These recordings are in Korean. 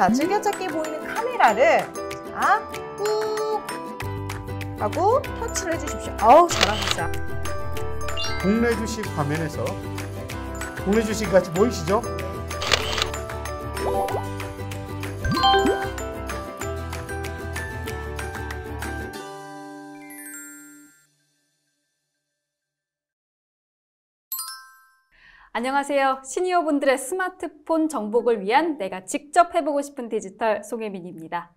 자, 즐겨찾기 보이는 카메라를 자, 꾹 하고 터치를 해주십시오. 어우, 잘하셨어요. 국내 주식 화면에서 국내 주식 같이 보이시죠? 안녕하세요. 시니어분들의 스마트폰 정복을 위한 내가 직접 해보고 싶은 디지털 송혜민입니다.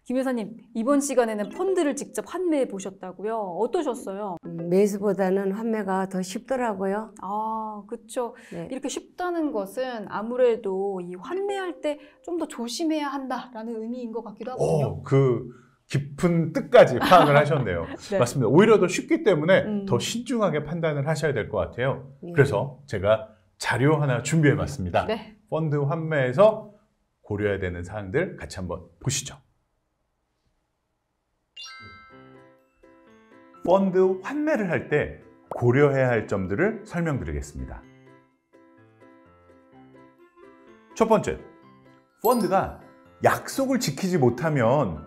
김 여사님, 이번 시간에는 펀드를 직접 환매해 보셨다고요? 어떠셨어요? 매수보다는 환매가 더 쉽더라고요. 아, 그렇죠. 네. 이렇게 쉽다는 것은 아무래도 이 환매할 때 좀 더 조심해야 한다라는 의미인 것 같기도 하거든요. 그 깊은 뜻까지 파악을 하셨네요. 네. 맞습니다. 오히려 더 쉽기 때문에 더 신중하게 판단을 하셔야 될 것 같아요. 그래서 제가 자료 하나 준비해 봤습니다. 네. 펀드 환매에서 고려해야 되는 사항들 같이 한번 보시죠. 펀드 환매를 할 때 고려해야 할 점들을 설명드리겠습니다. 첫 번째, 펀드가 약속을 지키지 못하면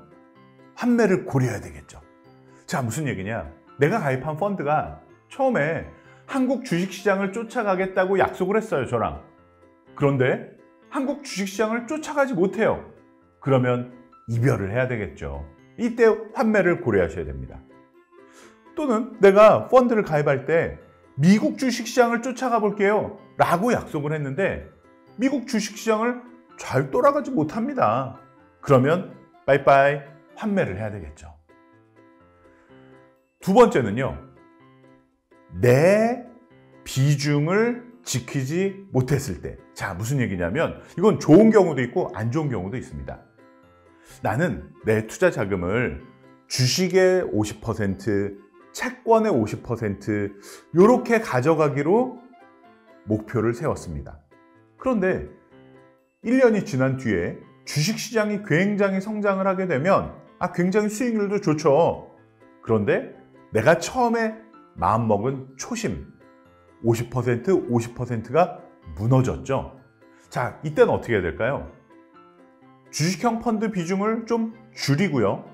환매를 고려해야 되겠죠. 자, 무슨 얘기냐? 내가 가입한 펀드가 처음에 한국 주식시장을 쫓아가겠다고 약속을 했어요, 저랑. 그런데 한국 주식시장을 쫓아가지 못해요. 그러면 이별을 해야 되겠죠. 이때 환매를 고려하셔야 됩니다. 또는 내가 펀드를 가입할 때 미국 주식시장을 쫓아가 볼게요 라고 약속을 했는데 미국 주식시장을 잘 돌아가지 못합니다. 그러면 빠이빠이 환매를 해야 되겠죠. 두 번째는요, 내 비중을 지키지 못했을 때. 자, 무슨 얘기냐면 이건 좋은 경우도 있고 안 좋은 경우도 있습니다. 나는 내 투자 자금을 주식의 50%, 채권의 50% 이렇게 가져가기로 목표를 세웠습니다. 그런데 1년이 지난 뒤에 주식시장이 굉장히 성장을 하게 되면 굉장히 수익률도 좋죠. 그런데 내가 처음에 마음먹은 초심 50%, 50%가 무너졌죠. 자, 이때는 어떻게 해야 될까요? 주식형 펀드 비중을 좀 줄이고요.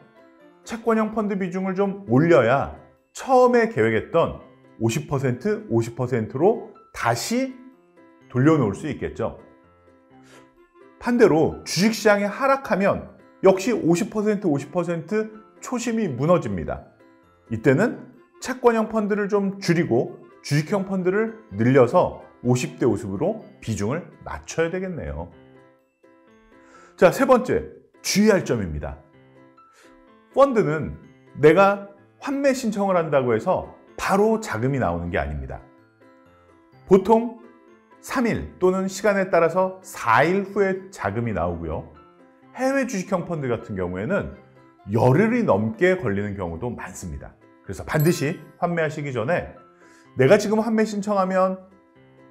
채권형 펀드 비중을 좀 올려야 처음에 계획했던 50%, 50%로 다시 돌려놓을 수 있겠죠. 반대로 주식시장이 하락하면 역시 50%, 50% 초심이 무너집니다. 이때는 채권형 펀드를 좀 줄이고 주식형 펀드를 늘려서 50대 50으로 비중을 맞춰야 되겠네요. 자, 세 번째, 주의할 점입니다. 펀드는 내가 환매 신청을 한다고 해서 바로 자금이 나오는 게 아닙니다. 보통 3일 또는 시간에 따라서 4일 후에 자금이 나오고요. 해외 주식형 펀드 같은 경우에는 열흘이 넘게 걸리는 경우도 많습니다. 그래서 반드시 환매하시기 전에 내가 지금 환매 신청하면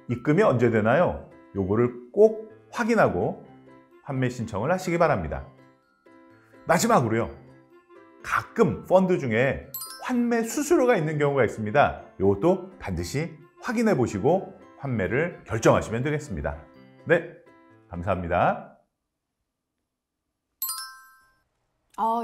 입금이 언제 되나요? 요거를 꼭 확인하고 환매 신청을 하시기 바랍니다. 마지막으로요, 가끔 펀드 중에 환매 수수료가 있는 경우가 있습니다. 이것도 반드시 확인해 보시고 환매를 결정하시면 되겠습니다. 네, 감사합니다.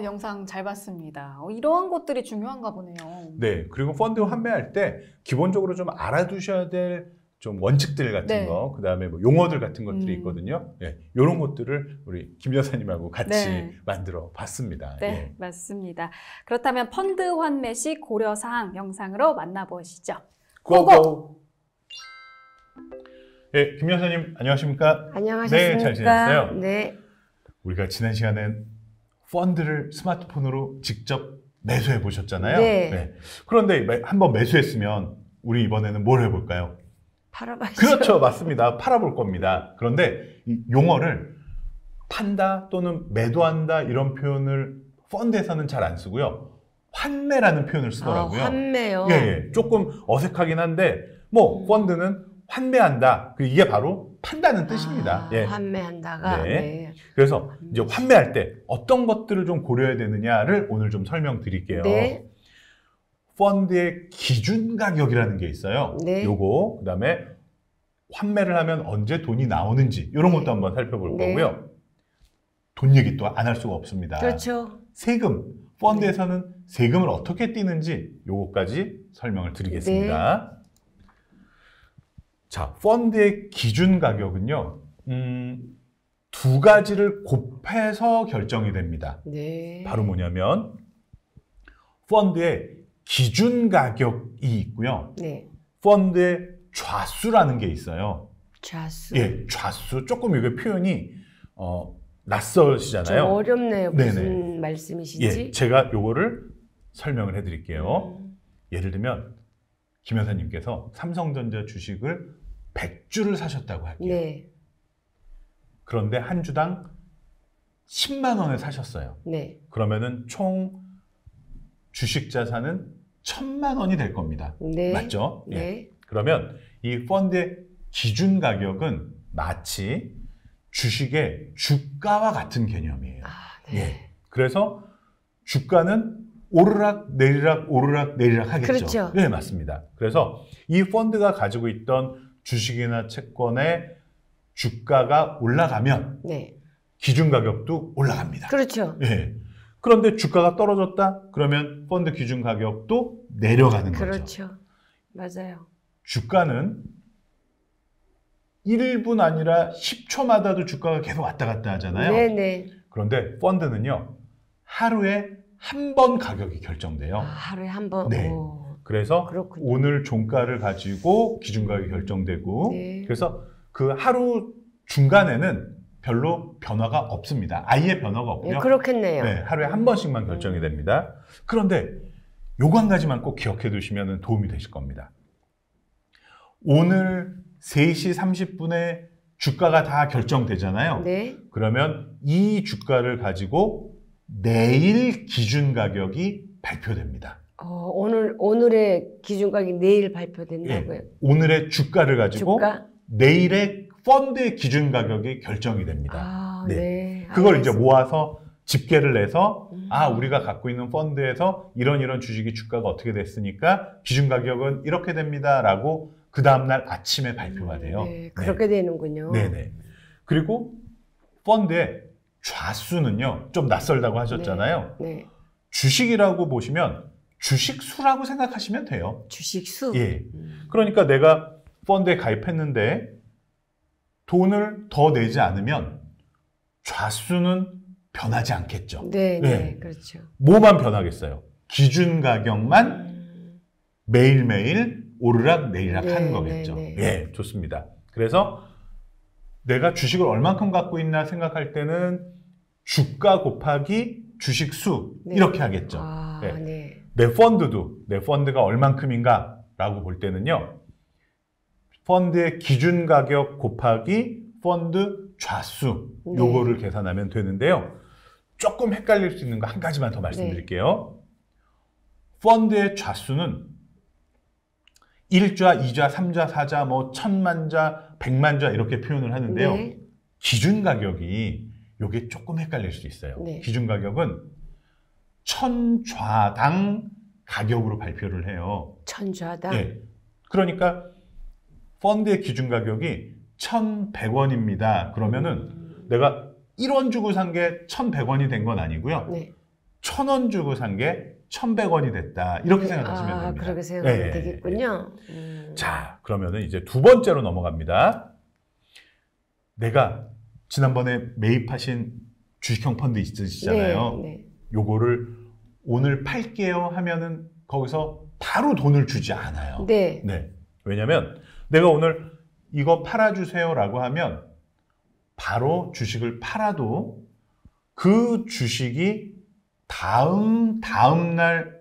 영상 잘 봤습니다. 이러한 것들이 중요한가 보네요. 네, 그리고 펀드 환매할 때 기본적으로 좀 알아두셔야 될 좀 원칙들 같은 네. 거, 그 다음에 뭐 용어들 같은 것들이 있거든요. 네, 이런 것들을 우리 김 여사님하고 같이 네. 만들어 봤습니다. 네, 예. 맞습니다. 그렇다면 펀드 환매 시 고려사항 영상으로 만나보시죠. 고고! 예, 김 여사님 안녕하십니까? 안녕하셨습니까? 네, 잘 지냈어요? 네. 우리가 지난 시간엔 펀드를 스마트폰으로 직접 매수해 보셨잖아요. 네. 그런데 한번 매수했으면 우리 이번에는 뭘 해볼까요? 팔아봐야죠. 그렇죠, 맞습니다. 팔아볼 겁니다. 그런데 이 용어를 판다 또는 매도한다 이런 표현을 펀드에서는 잘 안 쓰고요. 환매라는 표현을 쓰더라고요. 환매요? 예, 조금 어색하긴 한데 뭐 펀드는 환매한다. 이게 바로 판다는 뜻입니다. 예. 환매한다가. 네. 네. 그래서 이제 환매할 때 어떤 것들을 좀 고려해야 되느냐를 오늘 좀 설명드릴게요. 네. 펀드의 기준 가격이라는 게 있어요. 네. 요거, 그다음에 환매를 하면 언제 돈이 나오는지 이런 것도 한번 살펴볼 네. 거고요. 돈 얘기 또 안 할 수가 없습니다. 그렇죠. 세금, 펀드에서는 세금을 어떻게 떼는지 요거까지 설명을 드리겠습니다. 자, 펀드의 기준 가격은요, 두 가지를 곱해서 결정이 됩니다. 네. 바로 뭐냐면, 펀드의 기준 가격이 있고요. 네. 펀드의 좌수라는 게 있어요. 좌수. 예, 좌수. 조금 이게 표현이 좀 낯설시잖아요. 어렵네요. 무슨 네네. 말씀이신지. 예, 제가 요거를 설명을 해드릴게요. 예를 들면 김 여사님께서 삼성전자 주식을 100주를 사셨다고 할게요. 네. 그런데 한 주당 10만 원에 사셨어요. 네. 그러면은 총 주식 자산은 1000만 원이 될 겁니다. 네. 맞죠? 예. 네. 그러면 이 펀드의 기준 가격은 마치 주식의 주가와 같은 개념이에요. 아, 네. 예. 그래서 주가는 오르락 내리락 오르락 내리락 하겠죠. 그렇죠. 네, 맞습니다. 그래서 이 펀드가 가지고 있던 주식이나 채권의 주가가 올라가면 네. 기준 가격도 올라갑니다. 그렇죠. 예. 그런데 주가가 떨어졌다? 그러면 펀드 기준 가격도 내려가는 거죠. 그렇죠. 맞아요. 주가는 1분 아니라 10초마다도 주가가 계속 왔다 갔다 하잖아요. 네네. 그런데 펀드는요, 하루에 한 번 가격이 결정돼요. 아, 하루에 한 번. 네. 오. 그래서 그렇군요. 오늘 종가를 가지고 기준 가격이 결정되고, 네. 그래서 그 하루 중간에는 별로 변화가 없습니다. 아예 변화가 없고요. 네, 그렇겠네요. 네, 하루에 한 번씩만 결정이 됩니다. 그런데 요거 한 가지만 꼭 기억해 두시면 도움이 되실 겁니다. 오늘 3시 30분에 주가가 다 결정되잖아요. 네. 그러면 이 주가를 가지고 내일 기준 가격이 발표됩니다. 오늘의 기준 가격이 내일 발표된다고요? 예, 오늘의 주가를 가지고 주가? 내일의 펀드의 기준 가격이 결정이 됩니다. 아, 네. 네. 그걸 이제 알겠습니다. 모아서 집계를 내서 우리가 갖고 있는 펀드에서 이런 주식이 주가가 어떻게 됐으니까 기준 가격은 이렇게 됩니다라고 그 다음날 아침에 발표가 돼요. 네, 그렇게 되는군요. 네네. 그리고 펀드의 좌수는요, 좀 낯설다고 하셨잖아요. 네. 주식이라고 보시면 주식수라고 생각하시면 돼요. 주식수. 예. 그러니까 내가 펀드에 가입했는데 돈을 더 내지 않으면 좌수는 변하지 않겠죠. 네, 네. 네, 그렇죠. 뭐만 변하겠어요? 기준 가격만 매일매일 오르락 내리락 네, 하는 거겠죠. 네, 네. 예, 좋습니다. 그래서 내가 주식을 얼만큼 갖고 있나 생각할 때는 주가 곱하기 주식 수 네. 이렇게 하겠죠. 아, 네. 네. 내 펀드가 얼만큼인가 라고 볼 때는요, 펀드의 기준 가격 곱하기 펀드 좌수 네. 요거를 계산하면 되는데요. 조금 헷갈릴 수 있는 거 한 가지만 더 말씀드릴게요. 펀드의 좌수는 1좌, 2좌, 3좌, 4좌, 뭐 1000만좌, 100만좌 이렇게 표현을 하는데요. 네. 기준 가격이 요게 조금 헷갈릴 수 있어요. 네. 기준 가격은 1000좌당 가격으로 발표를 해요. 천좌당. 예. 그러니까 펀드의 기준 가격이 1,100원입니다. 그러면은 내가 1원 주고 산 게 1,100원이 된 건 아니고요. 네. 1,000원 주고 산 게 1,100원이 됐다. 이렇게 네. 생각하시면 됩니다. 그렇게 생각하면 예, 예, 되겠군요. 자, 그러면은 이제 두 번째로 넘어갑니다. 내가 지난번에 매입하신 주식형 펀드 있으시잖아요. 네, 네. 요거를 오늘 팔게요 하면은 거기서 바로 돈을 주지 않아요. 네. 네. 왜냐면 내가 오늘 이거 팔아주세요라고 하면 바로 주식을 팔아도 그 주식이 다음 날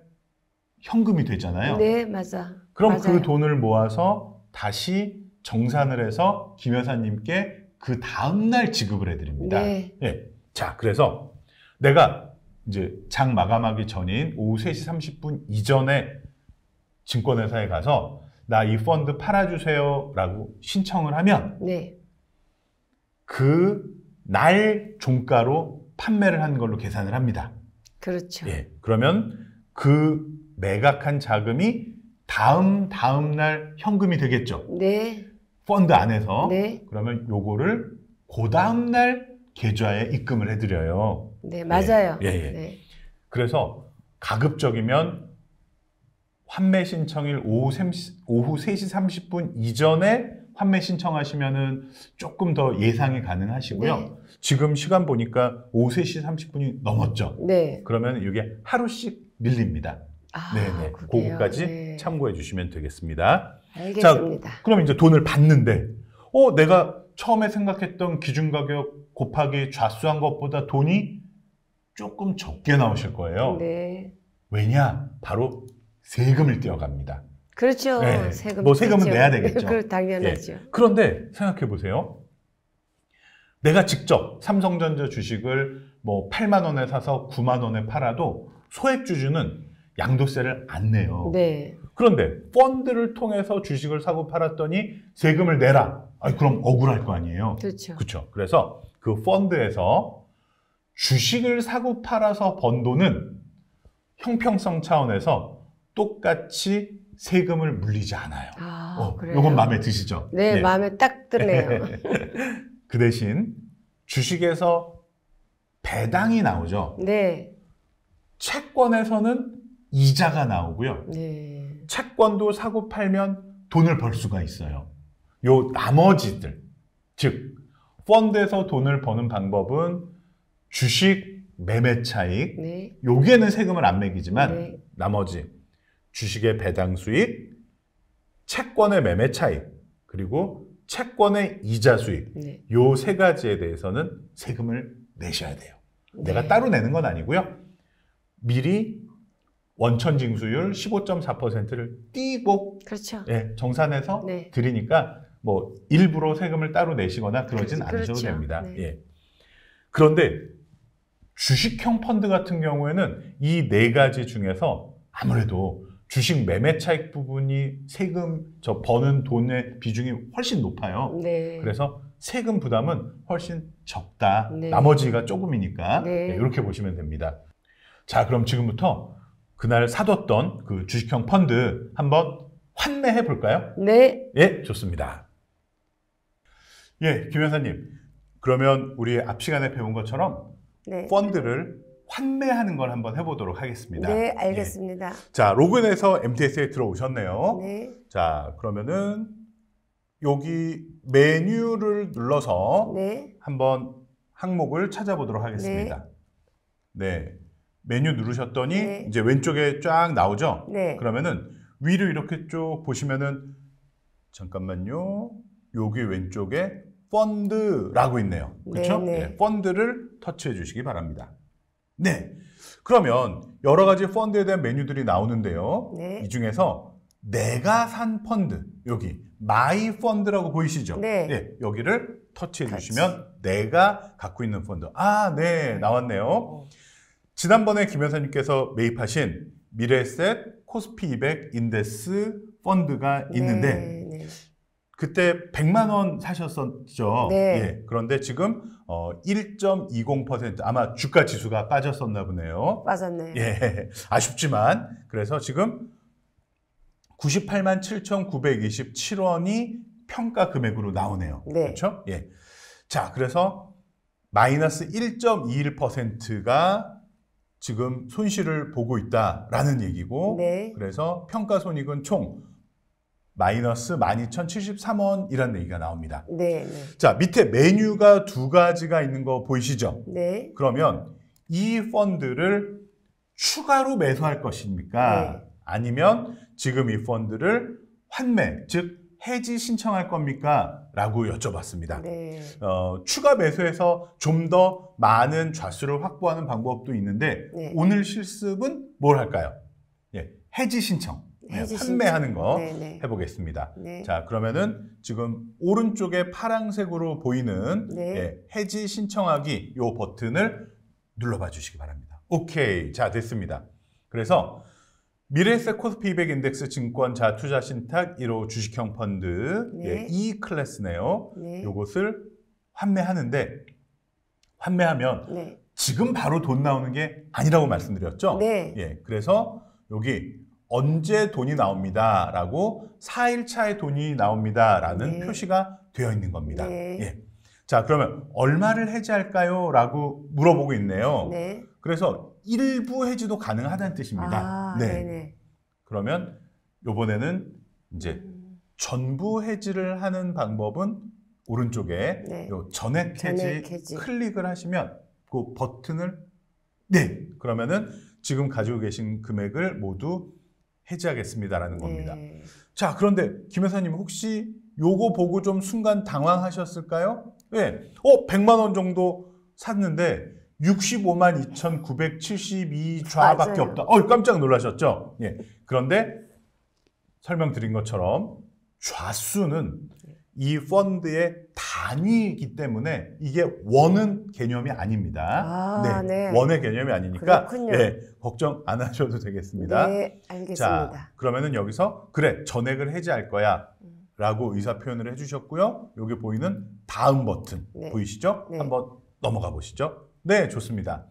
현금이 되잖아요. 네, 맞아. 그럼 맞아요. 그 돈을 모아서 다시 정산을 해서 김 여사님께 그 다음 날 지급을 해드립니다. 네. 예. 자, 그래서 내가 이제 장 마감하기 전인 오후 3시 30분 이전에 증권회사에 가서 나 이 펀드 팔아주세요라고 신청을 하면 네. 그 날 종가로 판매를 한 걸로 계산을 합니다. 그렇죠. 예. 그러면 그 매각한 자금이 다음 날 현금이 되겠죠. 네. 펀드 안에서. 네. 그러면 요거를 그 다음 날 계좌에 입금을 해드려요. 네, 맞아요. 예, 예. 네. 그래서 가급적이면 환매 신청일 오후 3시 30분 이전에 환매 신청하시면은 조금 더 예상이 가능하시고요. 네. 지금 시간 보니까 오후 3시 30분이 넘었죠. 네. 그러면 이게 하루씩 밀립니다. 아, 네네. 그게요. 그거까지 네. 참고해 주시면 되겠습니다. 알겠습니다. 그럼 이제 돈을 받는데, 내가 처음에 생각했던 기준 가격 곱하기 좌수한 것보다 돈이 조금 적게 나오실 거예요. 네. 왜냐? 바로 세금을 떼어갑니다. 그렇죠. 네. 세금. 뭐 세금은 떼죠. 내야 되겠죠. 그 당연하죠. 예. 그런데 생각해 보세요. 내가 직접 삼성전자 주식을 뭐 8만 원에 사서 9만 원에 팔아도 소액주주는 양도세를 안 내요. 네. 그런데 펀드를 통해서 주식을 사고 팔았더니 세금을 내라. 그럼 억울할 거 아니에요. 그렇죠. 그렇죠. 그래서 그 펀드에서 주식을 사고 팔아서 번 돈은 형평성 차원에서 똑같이 세금을 물리지 않아요. 아, 그래요? 이건 마음에 드시죠? 네, 예. 마음에 딱 드네요. 그 대신 주식에서 배당이 나오죠. 네. 채권에서는 이자가 나오고요. 네. 채권도 사고 팔면 돈을 벌 수가 있어요. 요 나머지들, 즉 펀드에서 돈을 버는 방법은 주식 매매 차익, 네. 여기에는 세금을 안 매기지만 네. 나머지 주식의 배당 수익, 채권의 매매 차익, 그리고 채권의 이자 수익, 네. 요 세 가지에 대해서는 세금을 내셔야 돼요. 내가 네. 따로 내는 건 아니고요. 미리 원천징수율 15.4%를 띄고 그렇죠. 정산해서 네. 드리니까 뭐 일부러 세금을 따로 내시거나 그러진 않으셔도 그렇죠. 됩니다. 네. 예. 그런데 주식형 펀드 같은 경우에는 이 네 가지 중에서 아무래도 주식 매매 차익 부분이 세금 버는 돈의 비중이 훨씬 높아요. 네. 그래서 세금 부담은 훨씬 적다. 네. 나머지가 조금이니까 네. 이렇게 보시면 됩니다. 자, 그럼 지금부터 그날 사뒀던 그 주식형 펀드 한번 환매해 볼까요? 네. 예, 좋습니다. 예, 김 여사님. 그러면 우리 앞 시간에 배운 것처럼 네. 펀드를 환매하는 걸 한번 해보도록 하겠습니다. 네, 알겠습니다. 예. 자, 로그인해서 MTS에 들어오셨네요. 네. 자, 그러면은 여기 메뉴를 눌러서 네. 한번 항목을 찾아보도록 하겠습니다. 네. 메뉴 누르셨더니 네. 이제 왼쪽에 쫙 나오죠? 네. 그러면은 위로 이렇게 쭉 보시면은 잠깐만요. 여기 왼쪽에 펀드라고 있네요. 그렇죠? 네, 네. 네, 펀드를 터치해 주시기 바랍니다. 네. 그러면 여러 가지 펀드에 대한 메뉴들이 나오는데요. 네. 이 중에서 내가 산 펀드, 여기 마이 펀드라고 보이시죠? 네. 여기를 터치해 주시면 내가 갖고 있는 펀드. 아, 네. 나왔네요. 지난번에 김 여사님께서 매입하신 미래에셋 코스피 200 인덱스 펀드가 있는데 네. 네. 그때 100만 원 사셨었죠. 네. 예, 그런데 지금 1.20% 아마 주가 지수가 빠졌었나 보네요. 빠졌네요. 예, 아쉽지만 그래서 지금 98만 7,927원이 평가 금액으로 나오네요. 네. 그렇죠? 예. 자, 그래서 마이너스 1.21%가 지금 손실을 보고 있다라는 얘기고, 네. 그래서 평가 손익은 총 마이너스 12,073원이라는 얘기가 나옵니다. 네. 네. 자, 밑에 메뉴가 두 가지가 있는 거 보이시죠? 네. 그러면 이 펀드를 추가로 매수할 것입니까? 네. 아니면 지금 이 펀드를 환매, 즉 해지 신청할 겁니까? 라고 여쭤봤습니다. 네. 추가 매수해서 좀 더 많은 좌수를 확보하는 방법도 있는데 네. 오늘 실습은 뭘 할까요? 예, 해지 신청, 해지 환매하는 신청. 거 네, 네. 해보겠습니다. 네. 자, 그러면은 지금 오른쪽에 파란색으로 보이는 네. 해지 신청하기 요 버튼을 눌러봐 주시기 바랍니다. 오케이, 자 됐습니다. 그래서 미래에셋 코스피 200 인덱스 증권자 투자 신탁 1호 주식형 펀드 네. E 클래스네요. 네. 요것을 환매하는데 환매하면 네. 지금 바로 돈 나오는 게 아니라고 말씀드렸죠? 네. 예, 그래서 여기 언제 돈이 나옵니다 라고 4일 차에 돈이 나옵니다 라는 네. 표시가 되어 있는 겁니다. 네. 예. 자, 그러면 얼마를 해지할까요? 라고 물어보고 있네요. 네. 그래서 일부 해지도 가능하다는 뜻입니다. 아, 네네. 그러면 이번에는 이제 전부 해지를 하는 방법은 오른쪽에 네. 요 전액 해지 전액 해지. 클릭을 하시면 그 버튼을 그러면은 지금 가지고 계신 금액을 모두 해지하겠습니다라는 겁니다. 네. 자, 그런데 김 여사님 혹시 요거 보고 좀 순간 당황하셨을까요? 100만 원 정도 샀는데 65만 2,972좌밖에 맞아요. 없다. 깜짝 놀라셨죠? 그런데 설명드린 것처럼 좌수는 이 펀드의 단위이기 때문에 이게 원은 개념이 아닙니다. 아, 네. 원의 개념이 아니니까 그렇군요. 걱정 안 하셔도 되겠습니다. 네, 알겠습니다. 자, 그러면은 여기서 그래, 전액을 해지할 거야 라고 의사 표현을 해주셨고요. 여기 보이는 다음 버튼 네. 보이시죠? 네. 한번 넘어가 보시죠. 네, 좋습니다.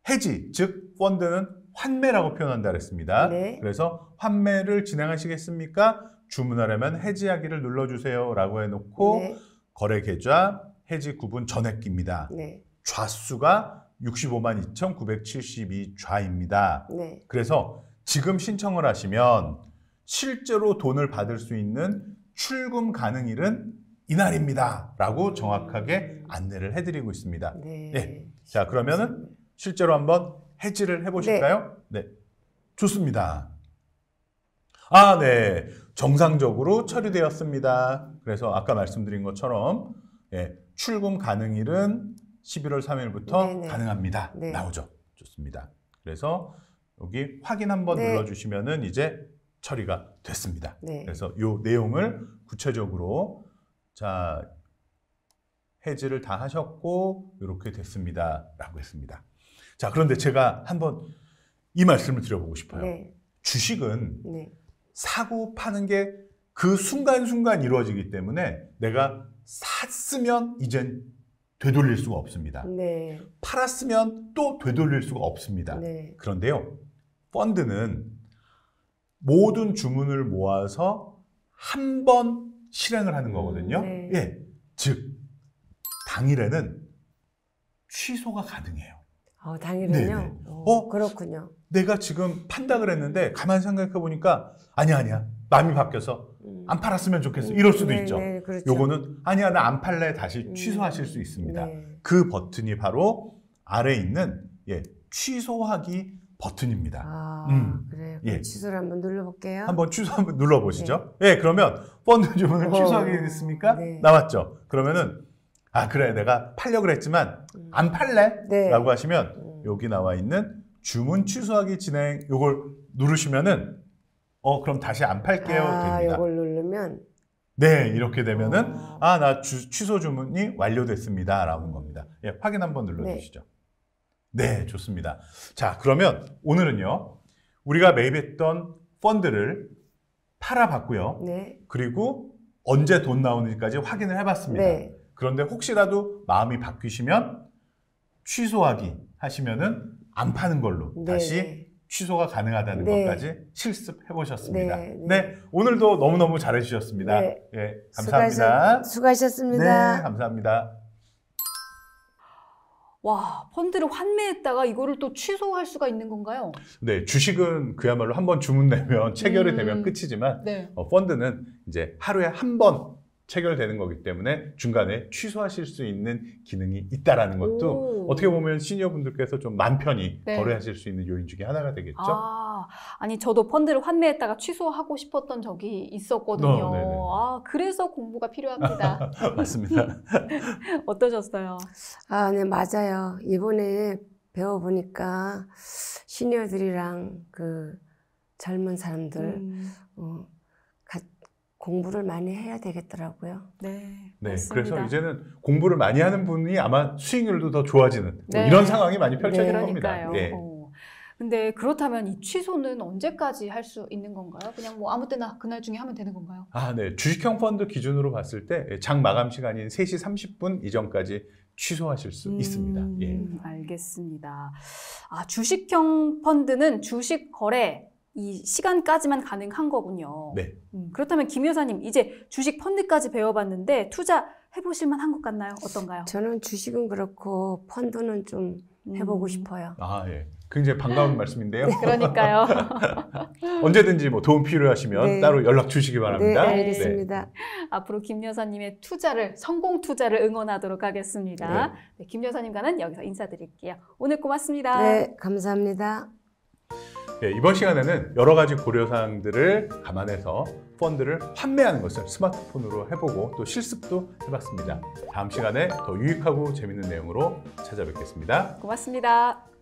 해지, 즉 펀드는 환매라고 표현한다 그랬습니다. 네. 그래서 환매를 진행하시겠습니까? 주문하려면 해지하기를 눌러주세요 라고 해놓고 네. 거래 계좌, 해지 구분 전액입니다. 네. 좌수가 65만 2,972좌입니다. 네. 그래서 지금 신청을 하시면 실제로 돈을 받을 수 있는 출금 가능일은 이날입니다 라고 정확하게 안내를 해드리고 있습니다. 네. 자, 그러면은 실제로 한번 해지를 해보실까요? 네. 좋습니다. 네. 정상적으로 처리되었습니다. 그래서 아까 말씀드린 것처럼 출금 가능일은 11월 3일부터 네네. 가능합니다. 네. 나오죠. 좋습니다. 그래서 여기 확인 한번 네. 눌러주시면은 이제 처리가 됐습니다. 네. 그래서 이 내용을 구체적으로 자, 해지를 다 하셨고 이렇게 됐습니다. 라고 했습니다. 자, 그런데 제가 한번 이 말씀을 드려보고 싶어요. 네. 주식은 네. 사고 파는 게 그 순간순간 이루어지기 때문에 내가 샀으면 이젠 되돌릴 수가 없습니다. 네. 팔았으면 또 되돌릴 수가 없습니다. 네. 그런데요, 펀드는 모든 주문을 모아서 한 번 실행을 하는 거거든요. 네. 즉 당일에는 취소가 가능해요. 당일은요? 네네. 그렇군요. 내가 지금 판다 그랬는데 가만히 생각해 보니까 아니야 마음이 바뀌어서 안 팔았으면 좋겠어 이럴 수도 네, 있죠. 네, 그렇죠. 요거는 아니야 나 안 팔래 다시 취소하실 수 있습니다. 네. 그 버튼이 바로 아래에 있는 취소하기 버튼입니다. 그래요. 예. 취소를 한번 눌러볼게요. 한번 취소 한번 눌러보시죠. 그러면 펀드 주문을 취소하게 됐습니까? 네. 나왔죠. 그러면은 그래 내가 팔려고 그랬지만 안 팔래? 네. 라고 하시면 여기 나와 있는 주문 취소하기 진행 요걸 누르시면은 그럼 다시 안 팔게요 됩니다. 이걸 누르면 네, 이렇게 되면은 나 취소 주문이 완료됐습니다 라는 겁니다. 확인 한번 눌러주시죠. 네, 좋습니다. 자, 그러면 오늘은요 우리가 매입했던 펀드를 팔아봤고요. 네. 그리고 언제 돈 나오는지까지 확인을 해봤습니다. 네. 그런데 혹시라도 마음이 바뀌시면 취소하기 하시면은 안 파는 걸로 네. 다시 취소가 가능하다는 네. 것까지 실습해 보셨습니다. 네. 네, 오늘도 너무너무 잘해 주셨습니다. 네. 감사합니다. 수고하셨습니다. 네, 감사합니다. 와, 펀드를 환매했다가 이거를 또 취소할 수가 있는 건가요? 네, 주식은 그야말로 한번 주문 내면 체결이 되면 끝이지만 네. 펀드는 이제 하루에 한 번 체결되는 거기 때문에 중간에 취소하실 수 있는 기능이 있다라는 것도 오. 어떻게 보면 시니어분들께서 좀 마음 편히 네. 거래하실 수 있는 요인 중에 하나가 되겠죠. 아니 저도 펀드를 환매했다가 취소하고 싶었던 적이 있었거든요. 네네. 그래서 공부가 필요합니다. 맞습니다. 어떠셨어요? 네, 맞아요. 이번에 배워보니까 시니어들이랑 그 젊은 사람들 공부를 많이 해야 되겠더라고요. 네, 네, 맞습니다. 그래서 이제는 공부를 많이 하는 분이 아마 수익률도 더 좋아지는 네. 이런 상황이 많이 펼쳐질 그러니까요. 겁니다. 네. 근데 그렇다면 이 취소는 언제까지 할 수 있는 건가요? 그냥 뭐 아무 때나 그날 중에 하면 되는 건가요? 네. 주식형 펀드 기준으로 봤을 때 장 마감 시간인 3시 30분 이전까지 취소하실 수 있습니다. 알겠습니다. 주식형 펀드는 주식 거래 이 시간까지만 가능한 거군요. 네. 그렇다면 김 여사님 이제 주식 펀드까지 배워봤는데 투자 해보실 만한 것 같나요? 어떤가요? 저는 주식은 그렇고 펀드는 좀 해보고 싶어요. 아, 예. 굉장히 반가운 말씀인데요. 그러니까요. 언제든지 뭐 도움 필요하시면 네. 따로 연락 주시기 네, 바랍니다. 알겠습니다. 앞으로 김 여사님의 성공 투자를 응원하도록 하겠습니다. 네, 김 여사님과는 여기서 인사드릴게요. 오늘 고맙습니다. 네, 감사합니다. 네, 이번 시간에는 여러 가지 고려사항들을 감안해서 펀드를 판매하는 것을 스마트폰으로 해보고 또 실습도 해봤습니다. 다음 시간에 더 유익하고 재밌는 내용으로 찾아뵙겠습니다. 고맙습니다.